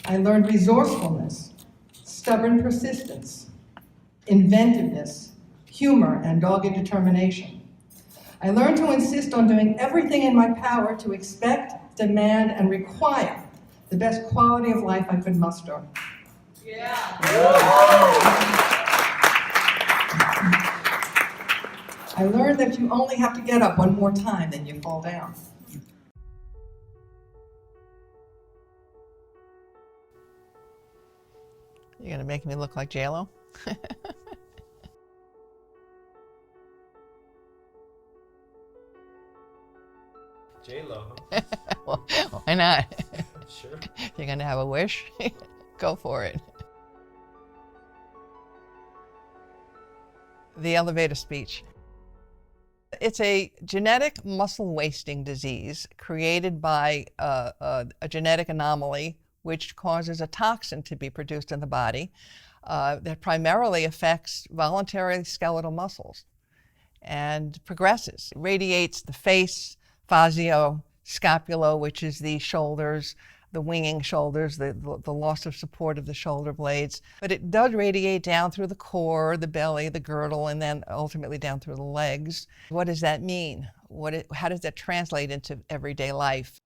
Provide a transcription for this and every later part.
I learned resourcefulness, stubborn persistence, inventiveness, humor, and dogged determination. I learned to insist on doing everything in my power to expect, demand, and require the best quality of life I could muster. Yeah. I learned that you only have to get up one more time, then you fall down. You're gonna make me look like J-Lo? J-Lo, Well, why not? Sure. You're gonna have a wish? Go for it. The elevator speech. It's a genetic muscle wasting disease created by a genetic anomaly which causes a toxin to be produced in the body that primarily affects voluntary skeletal muscles and progresses. It radiates the face, facioescapulohumeral, which is the shoulders, the winging shoulders, the loss of support of the shoulder blades. But it does radiate down through the core, the belly, the girdle, and then ultimately down through the legs. What does that mean? How does that translate into everyday life?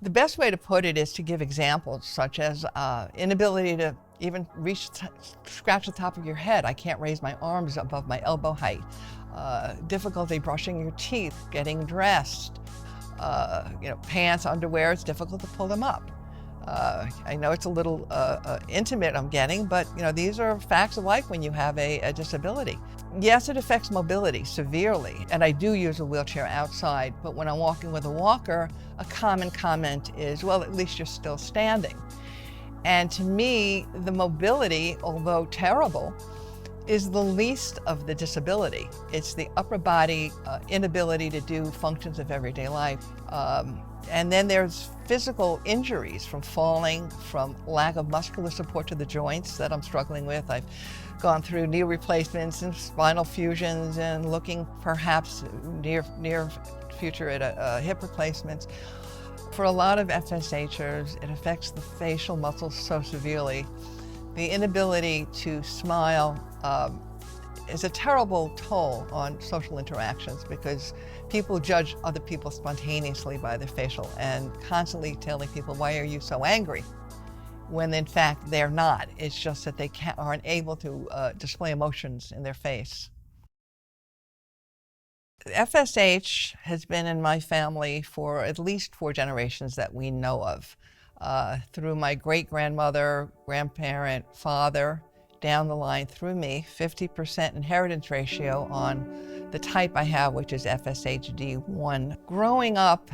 The best way to put it is to give examples such as inability to even scratch the top of your head. I can't raise my arms above my elbow height. Difficulty brushing your teeth, getting dressed. Pants, underwear, it's difficult to pull them up. I know it's a little intimate I'm getting, but these are facts of life when you have a disability. Yes, it affects mobility severely, and I do use a wheelchair outside, but when I'm walking with a walker, a common comment is, well, at least you're still standing. And to me, the mobility, although terrible, is the least of the disability. It's the upper body inability to do functions of everyday life. And then there's physical injuries from falling, from lack of muscular support to the joints that I'm struggling with. I've gone through knee replacements and spinal fusions and looking perhaps near future at hip replacements. For a lot of FSHers, it affects the facial muscles so severely. The inability to smile is a terrible toll on social interactions because people judge other people spontaneously by their facial and constantly telling people, why are you so angry? When in fact they're not. It's just that they aren't able to display emotions in their face. FSH has been in my family for at least 4 generations that we know of. Through my great-grandmother, grandparent, father, down the line through me, 50% inheritance ratio on the type I have, which is FSHD1. Growing up,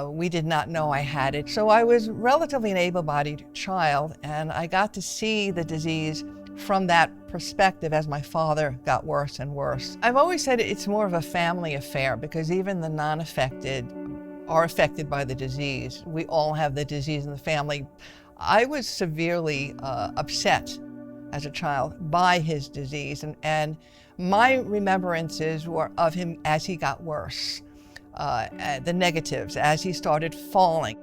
we did not know I had it, so I was relatively an able-bodied child, and I got to see the disease from that perspective as my father got worse and worse. I've always said it's more of a family affair because even the non-affected are affected by the disease. We all have the disease in the family. I was severely upset as a child by his disease, and my remembrances were of him as he got worse, the negatives, as he started falling.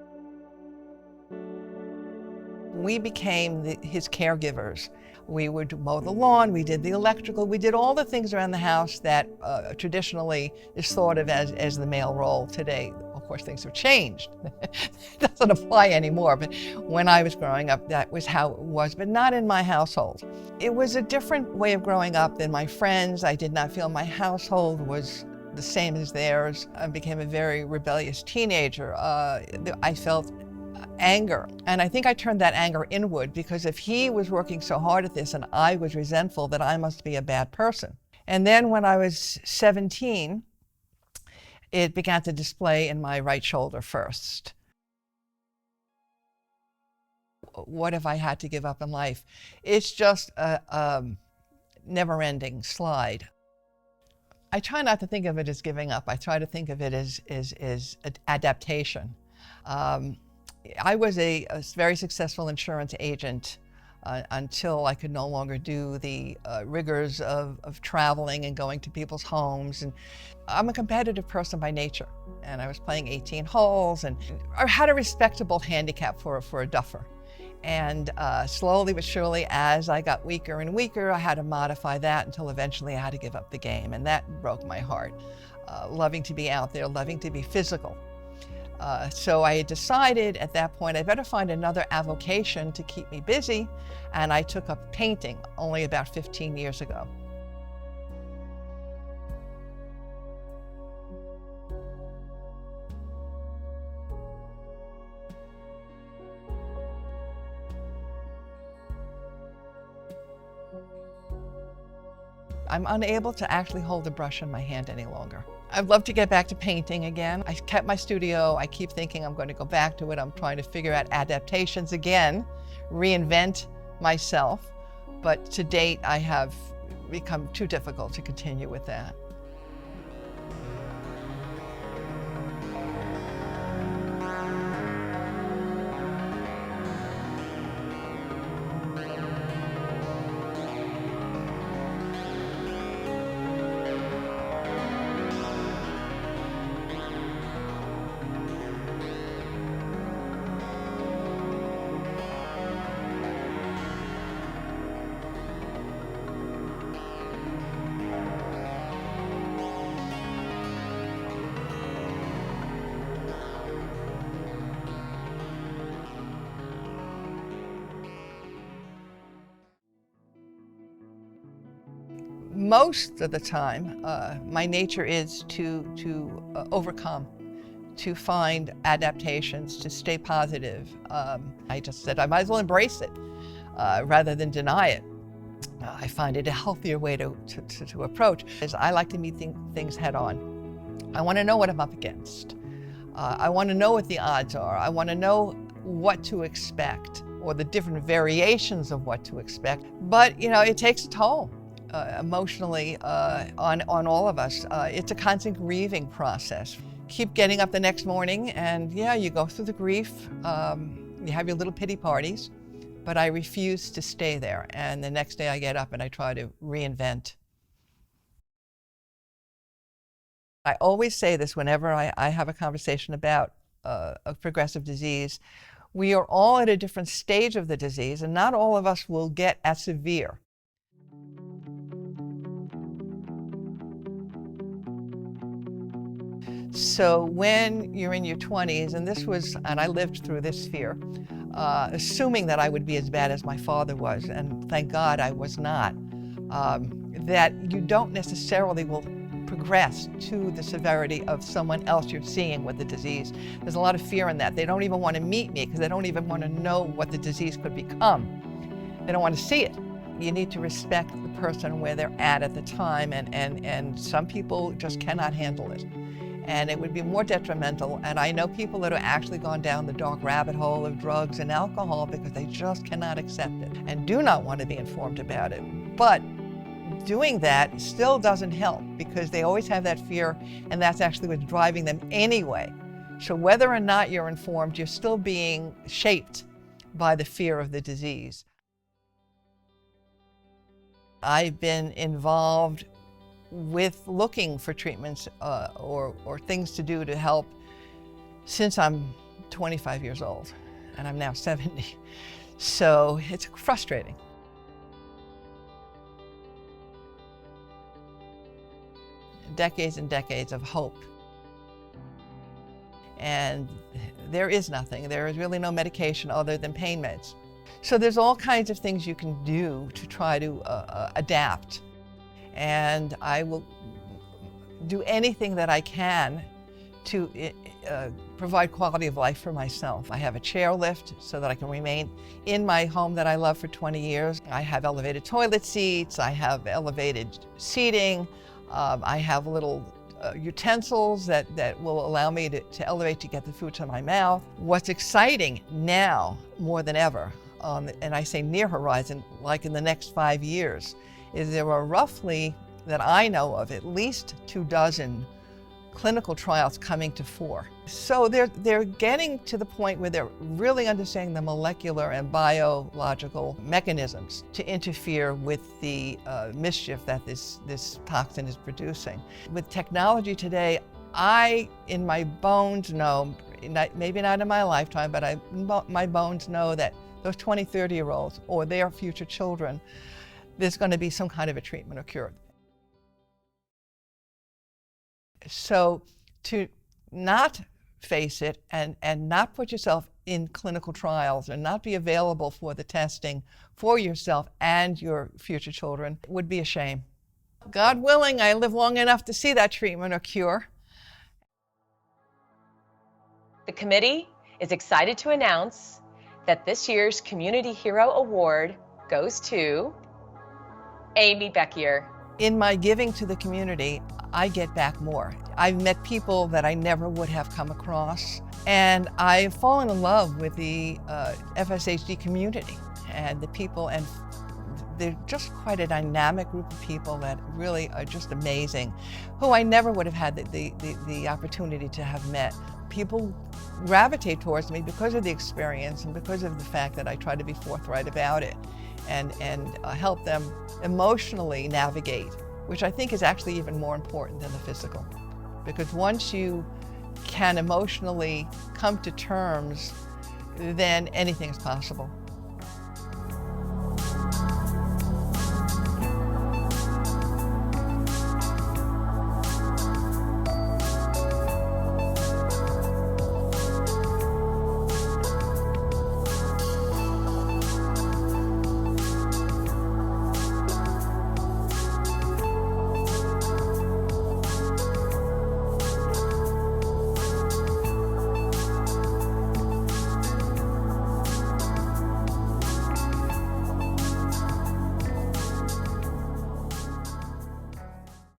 We became his caregivers. We would mow the lawn, we did the electrical, we did all the things around the house that traditionally is thought of as the male role. Today, of course, things have changed. It doesn't apply anymore, but when I was growing up, that was how it was, but not in my household. It was a different way of growing up than my friends. I did not feel my household was the same as theirs. I became a very rebellious teenager. I felt anger. And I think I turned that anger inward because if he was working so hard at this and I was resentful, that I must be a bad person. And then when I was 17, it began to display in my right shoulder first. What if I had to give up in life? It's just a never-ending slide. I try not to think of it as giving up. I try to think of it as adaptation. I was a very successful insurance agent until I could no longer do the rigors of traveling and going to people's homes. And I'm a competitive person by nature, and I was playing 18 holes, and I had a respectable handicap for a duffer. And slowly but surely, as I got weaker and weaker, I had to modify that until eventually I had to give up the game. And that broke my heart. Loving to be out there, loving to be physical. So I decided at that point I better find another avocation to keep me busy, and I took up painting only about 15 years ago. I'm unable to actually hold a brush in my hand any longer. I'd love to get back to painting again. I kept my studio. I keep thinking I'm going to go back to it. I'm trying to figure out adaptations again, reinvent myself. But to date, I have become too difficult to continue with that. Most of the time, my nature is to overcome, to find adaptations, to stay positive. I just said I might as well embrace it rather than deny it. I find it a healthier way to approach. Is I like to meet things head on. I want to know what I'm up against. I want to know what the odds are. I want to know what to expect, or the different variations of what to expect. But you know, it takes a toll. Emotionally on all of us. It's a constant grieving process. Keep getting up the next morning and yeah, you go through the grief, you have your little pity parties, but I refuse to stay there. And the next day I get up and I try to reinvent. I always say this whenever I have a conversation about a progressive disease. We are all at a different stage of the disease and not all of us will get as severe. So when you're in your 20s, and I lived through this fear, assuming that I would be as bad as my father was, and thank God I was not, that you don't necessarily will progress to the severity of someone else you're seeing with the disease. There's a lot of fear in that. They don't even want to meet me because they don't even want to know what the disease could become. They don't want to see it. You need to respect the person where they're at the time, and some people just cannot handle it. And it would be more detrimental. And I know people that have actually gone down the dark rabbit hole of drugs and alcohol because they just cannot accept it and do not want to be informed about it. But doing that still doesn't help because they always have that fear, and that's actually what's driving them anyway. So whether or not you're informed, you're still being shaped by the fear of the disease. I've been involved with looking for treatments or things to do to help since I'm 25 years old, and I'm now 70. So it's frustrating. Decades and decades of hope. And there is nothing. There is really no medication other than pain meds. So there's all kinds of things you can do to try to adapt. And I will do anything that I can to provide quality of life for myself. I have a chairlift so that I can remain in my home that I love for 20 years. I have elevated toilet seats, I have elevated seating, I have little utensils that will allow me to elevate to get the food to my mouth. What's exciting now more than ever, and I say near horizon, like in the next 5 years, is there are roughly, that I know of, at least 24 clinical trials coming to 4. So they're getting to the point where they're really understanding the molecular and biological mechanisms to interfere with the mischief that this toxin is producing. With technology today, I, in my bones, know, maybe not in my lifetime, but my bones know that those 20, 30-year-olds or their future children, there's going to be some kind of a treatment or cure. So to not face it and not put yourself in clinical trials and not be available for the testing for yourself and your future children would be a shame. God willing, I live long enough to see that treatment or cure. The committee is excited to announce that this year's Community Hero Award goes to Amy Beckier. In my giving to the community, I get back more. I've met people that I never would have come across, and I've fallen in love with the FSHD community and the people, and they're just quite a dynamic group of people that really are just amazing, who I never would have had the opportunity to have met. People gravitate towards me because of the experience and because of the fact that I try to be forthright about it and help them emotionally navigate, which I think is actually even more important than the physical. Because once you can emotionally come to terms, then anything is possible.